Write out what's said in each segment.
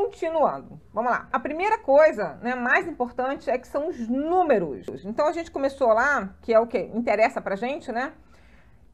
continuando, vamos lá. A primeira coisa, né, mais importante é que são os números. Então a gente começou lá, que é o que interessa pra gente, né?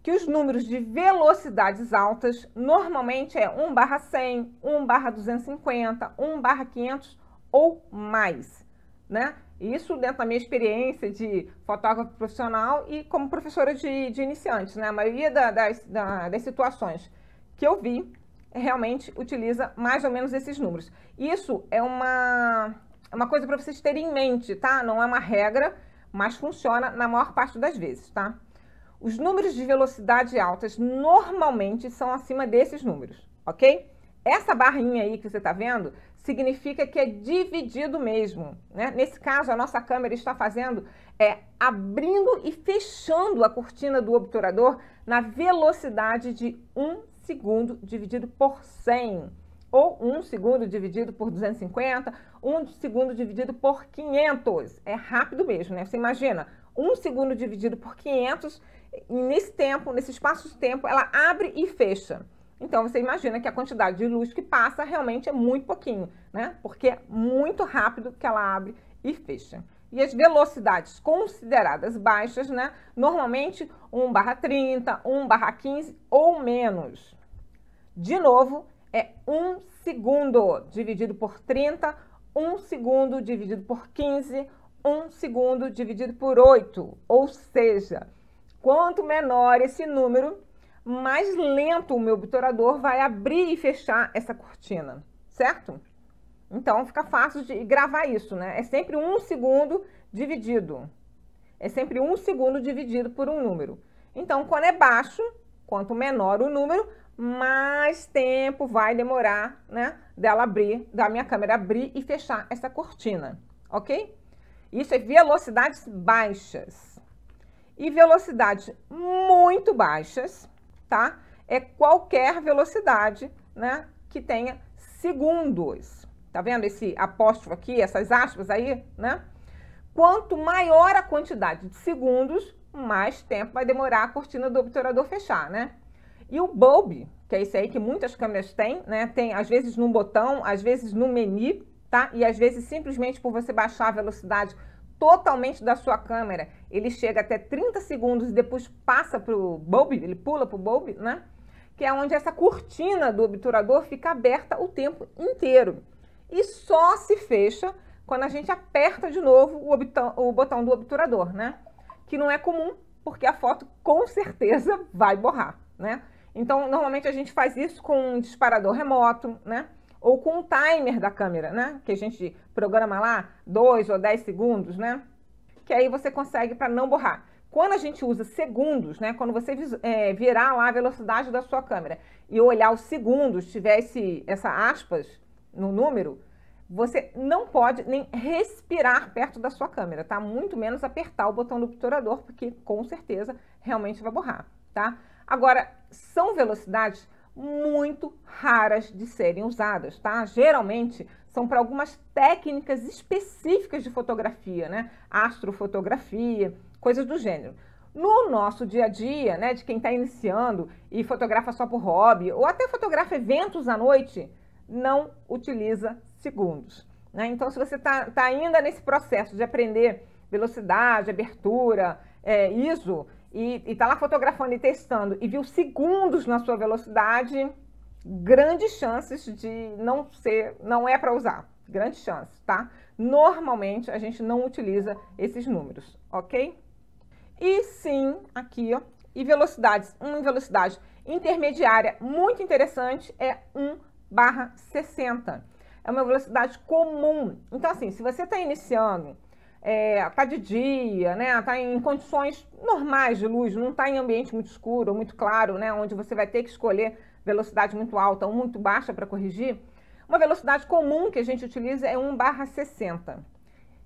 Que os números de velocidades altas normalmente é 1/100, 1/250, 1/500 ou mais, né? Isso dentro da minha experiência de fotógrafo profissional e como professora de iniciantes, né? A maioria das situações que eu vi realmente utiliza mais ou menos esses números. Isso é uma coisa para vocês terem em mente, tá? Não é uma regra, mas funciona na maior parte das vezes, tá? Os números de velocidade altas normalmente são acima desses números, ok? Essa barrinha aí que você está vendo significa que é dividido mesmo, né? Nesse caso, a nossa câmera está fazendo abrindo e fechando a cortina do obturador na velocidade de 1 segundo dividido por 100, ou 1 segundo dividido por 250, 1 segundo dividido por 500. É rápido mesmo, né? Você imagina, 1 segundo dividido por 500, e nesse tempo, nesse espaço de tempo, ela abre e fecha. Então, você imagina que a quantidade de luz que passa realmente é muito pouquinho, né? Porque é muito rápido que ela abre e fecha. E as velocidades consideradas baixas, né? Normalmente 1/30, 1/15 ou menos. De novo, é 1 segundo dividido por 30, 1 segundo dividido por 15, 1 segundo dividido por 8. Ou seja, quanto menor esse número, mais lento o meu obturador vai abrir e fechar essa cortina, certo? Então, fica fácil de gravar isso, né? É sempre 1 segundo dividido. É sempre 1 segundo dividido por um número. Então, quando é baixo, quanto menor o número, mais tempo vai demorar, né? Da minha câmera abrir e fechar essa cortina, ok? Isso é velocidades baixas. E velocidades muito baixas, tá? É qualquer velocidade, né, que tenha segundos. Tá vendo esse apóstrofo aqui, essas aspas aí, né? Quanto maior a quantidade de segundos, mais tempo vai demorar a cortina do obturador fechar, né? E o bulb, que é esse aí que muitas câmeras têm, né? Tem às vezes num botão, às vezes no menu, tá? E às vezes simplesmente por você baixar a velocidade totalmente da sua câmera, ele chega até 30 segundos e depois passa para o bulb, ele pula para o bulb, né? Que é onde essa cortina do obturador fica aberta o tempo inteiro. E só se fecha quando a gente aperta de novo o botão do obturador, né? Que não é comum, porque a foto com certeza vai borrar, né? Então, normalmente a gente faz isso com um disparador remoto, né? Ou com o timer da câmera, né? Que a gente programa lá 2 ou 10 segundos, né? Que aí você consegue para não borrar. Quando a gente usa segundos, né? Quando você virar lá a velocidade da sua câmera e olhar os segundos, tiver essa aspas no número, você não pode nem respirar perto da sua câmera, tá? Muito menos apertar o botão do obturador, porque com certeza realmente vai borrar, tá? Agora, são velocidades muito raras de serem usadas, tá? Geralmente são para algumas técnicas específicas de fotografia, né? Astrofotografia, coisas do gênero. No nosso dia a dia, né, de quem está iniciando e fotografa só por hobby, ou até fotografa eventos à noite, não utiliza segundos, né? Então, se você tá ainda nesse processo de aprender velocidade, abertura, ISO, e está lá fotografando e testando e viu segundos na sua velocidade, grandes chances de não é para usar. Grandes chances, tá? Normalmente a gente não utiliza esses números, ok? E sim, aqui, ó, e velocidades. Uma velocidade intermediária muito interessante é 1/60. É uma velocidade comum. Então, assim, se você está iniciando, tá de dia, né? Tá em condições normais de luz, não tá em ambiente muito escuro ou muito claro, né? Onde você vai ter que escolher velocidade muito alta ou muito baixa para corrigir. Uma velocidade comum que a gente utiliza é 1/60.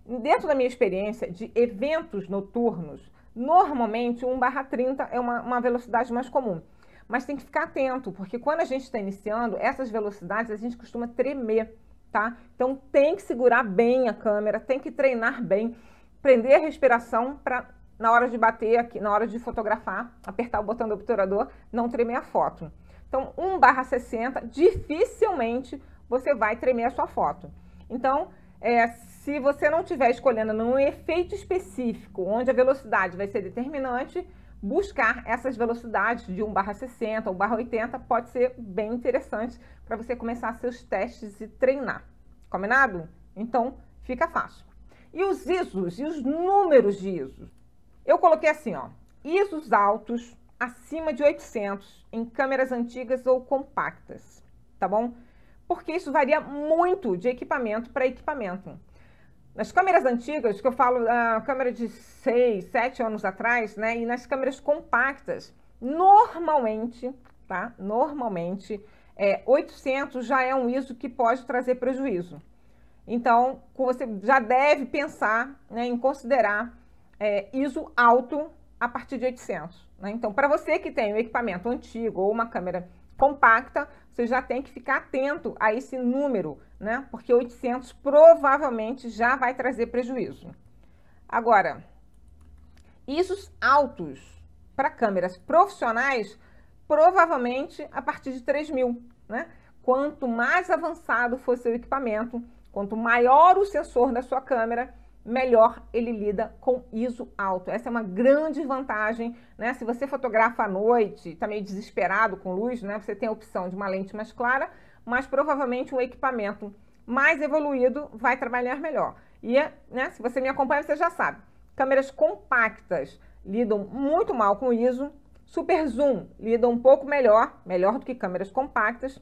Dentro da minha experiência de eventos noturnos, normalmente 1/30 é uma velocidade mais comum. Mas tem que ficar atento, porque quando a gente está iniciando, essas velocidades a gente costuma tremer, tá? Então tem que segurar bem a câmera, tem que treinar bem, prender a respiração para na hora de bater aqui, na hora de fotografar, apertar o botão do obturador, não tremer a foto. Então 1/60 dificilmente você vai tremer a sua foto. Então, se você não estiver escolhendo num efeito específico, onde a velocidade vai ser determinante, buscar essas velocidades de 1/60 ou 1/80 pode ser bem interessante para você começar seus testes e treinar. Combinado? Então, fica fácil. E os ISOs e os números de ISOs? Eu coloquei assim, ó, ISOs altos acima de 800 em câmeras antigas ou compactas, tá bom? Porque isso varia muito de equipamento para equipamento. Nas câmeras antigas, que eu falo, a câmera de 6, 7 anos atrás, né? E nas câmeras compactas, normalmente, tá? Normalmente, 800 já é um ISO que pode trazer prejuízo. Então, você já deve pensar, né, em considerar ISO alto a partir de 800. Né? Então, para você que tem um equipamento antigo ou uma câmera compacta, você já tem que ficar atento a esse número, né? Porque 800 provavelmente já vai trazer prejuízo. Agora, ISOs altos para câmeras profissionais, provavelmente a partir de 3.000, né? Quanto mais avançado for seu equipamento, quanto maior o sensor da sua câmera, melhor ele lida com ISO alto. Essa é uma grande vantagem, né? Se você fotografa à noite, está meio desesperado com luz, né? Você tem a opção de uma lente mais clara, mas provavelmente um equipamento mais evoluído vai trabalhar melhor. E, né, se você me acompanha, você já sabe. Câmeras compactas lidam muito mal com ISO. Super zoom lidam um pouco melhor do que câmeras compactas.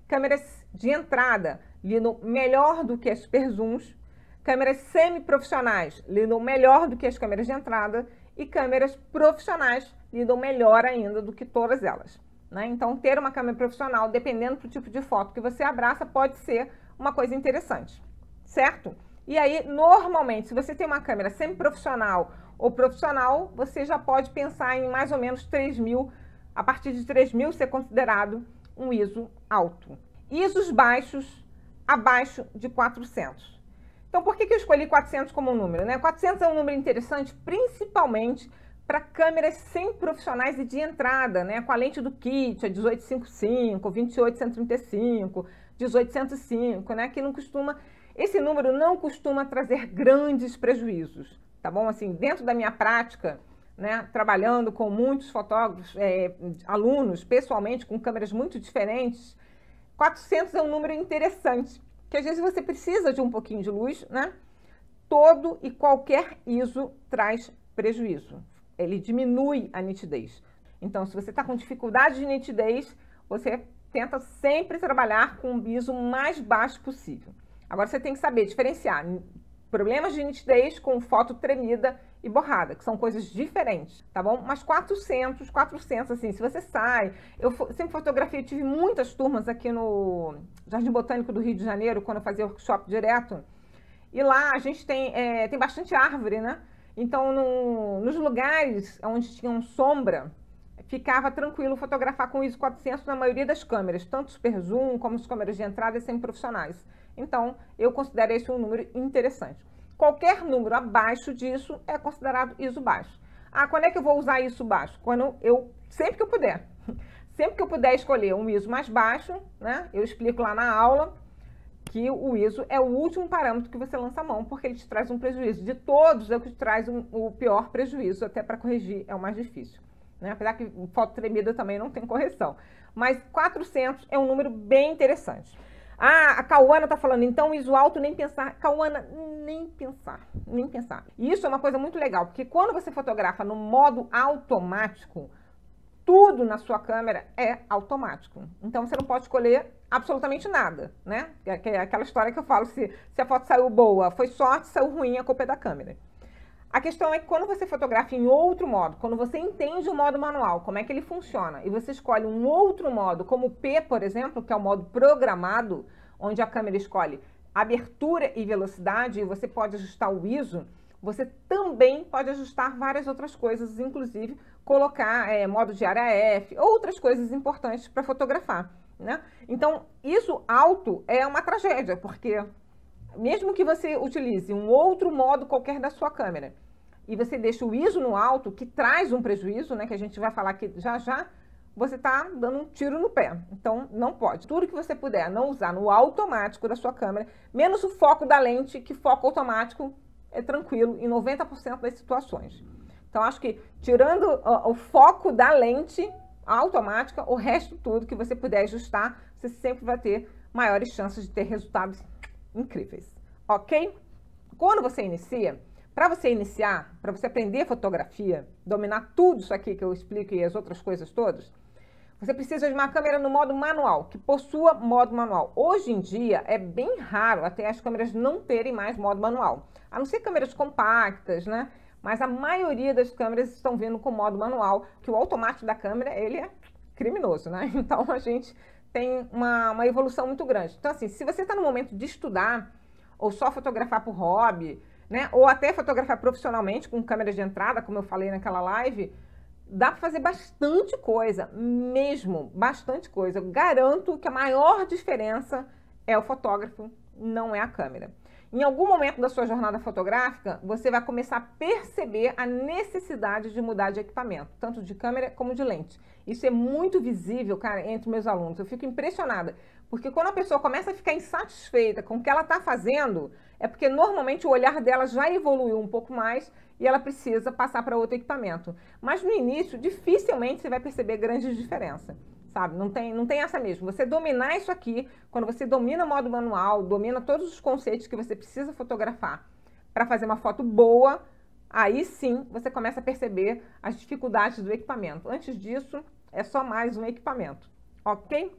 Câmeras de entrada lidam melhor do que as super zooms. Câmeras semi-profissionais lidam melhor do que as câmeras de entrada e câmeras profissionais lidam melhor ainda do que todas elas. Né? Então, ter uma câmera profissional, dependendo do tipo de foto que você abraça, pode ser uma coisa interessante, certo? E aí, normalmente, se você tem uma câmera semi-profissional ou profissional, você já pode pensar em mais ou menos 3.000, a partir de 3.000 ser considerado um ISO alto. ISOs baixos, abaixo de 400. Então, por que eu escolhi 400 como um número? Né? 400 é um número interessante, principalmente para câmeras semi-profissionais e de entrada, né? Com a lente do kit, a 1855, 28-135, 18-105, né? Que não costuma, esse número não costuma trazer grandes prejuízos, tá bom? Assim, dentro da minha prática, né? Trabalhando com muitos fotógrafos, alunos, pessoalmente, com câmeras muito diferentes, 400 é um número interessante, que às vezes você precisa de um pouquinho de luz, né? Todo e qualquer ISO traz prejuízo. Ele diminui a nitidez. Então, se você está com dificuldade de nitidez, você tenta sempre trabalhar com o ISO mais baixo possível. Agora, você tem que saber diferenciar problemas de nitidez com foto tremida e borrada, que são coisas diferentes, tá bom? Mas 400, assim, se você sai... Eu sempre fotografei, tive muitas turmas aqui no Jardim Botânico do Rio de Janeiro, quando eu fazia workshop direto, e lá a gente tem bastante árvore, né? Então, nos lugares onde tinham sombra, ficava tranquilo fotografar com ISO 400 na maioria das câmeras, tanto super zoom como as câmeras de entrada e semi-profissionais. Então, eu considero esse um número interessante. Qualquer número abaixo disso é considerado ISO baixo. Ah, quando é que eu vou usar ISO baixo? Sempre que eu puder. Sempre que eu puder escolher um ISO mais baixo, né? Eu explico lá na aula que o ISO é o último parâmetro que você lança a mão, porque ele te traz um prejuízo. De todos, é o que te traz o pior prejuízo, até para corrigir é o mais difícil. Né? Apesar que foto tremida também não tem correção. Mas 400 é um número bem interessante. Ah, a Cauana está falando, então ISO alto nem pensar. Cauana, nem pensar. E isso é uma coisa muito legal, porque quando você fotografa no modo automático, tudo na sua câmera é automático. Então, você não pode escolher absolutamente nada, né? É aquela história que eu falo, se a foto saiu boa, foi sorte, saiu ruim, a culpa é da câmera. A questão é que quando você fotografa em outro modo, quando você entende o modo manual, como é que ele funciona, e você escolhe um outro modo, como o P, por exemplo, que é o modo programado, onde a câmera escolhe abertura e velocidade, e você pode ajustar o ISO, você também pode ajustar várias outras coisas, inclusive colocar modo de AF, outras coisas importantes para fotografar, né? Então, ISO alto é uma tragédia, porque mesmo que você utilize um outro modo qualquer da sua câmera, e você deixa o ISO no alto, que traz um prejuízo, né, que a gente vai falar aqui já já, você está dando um tiro no pé. Então, não pode. Tudo que você puder não usar no automático da sua câmera, menos o foco da lente, que foco automático é tranquilo em 90% das situações. Então, acho que tirando o foco da lente automática, o resto tudo que você puder ajustar, você sempre vai ter maiores chances de ter resultados incríveis, ok? Quando você inicia, para você iniciar, para você aprender fotografia, dominar tudo isso aqui que eu explico e as outras coisas todas, você precisa de uma câmera no modo manual, que possua modo manual. Hoje em dia é bem raro até as câmeras não terem mais modo manual, a não ser câmeras compactas, né? Mas a maioria das câmeras estão vindo com modo manual, que o automático da câmera, ele é criminoso, né? Então a gente tem uma evolução muito grande. Então assim, se você está no momento de estudar, ou só fotografar por hobby, né? Ou até fotografar profissionalmente com câmeras de entrada, como eu falei naquela live, dá para fazer bastante coisa, mesmo, bastante coisa. Eu garanto que a maior diferença é o fotógrafo, não é a câmera. Em algum momento da sua jornada fotográfica, você vai começar a perceber a necessidade de mudar de equipamento, tanto de câmera como de lente. Isso é muito visível, cara, entre meus alunos. Eu fico impressionada, porque quando a pessoa começa a ficar insatisfeita com o que ela está fazendo, é porque normalmente o olhar dela já evoluiu um pouco mais e ela precisa passar para outro equipamento. Mas no início, dificilmente você vai perceber grandes diferenças. Sabe? Não tem essa mesmo. Você dominar isso aqui, quando você domina o modo manual, domina todos os conceitos que você precisa fotografar para fazer uma foto boa, aí sim você começa a perceber as dificuldades do equipamento. Antes disso, é só mais um equipamento, ok?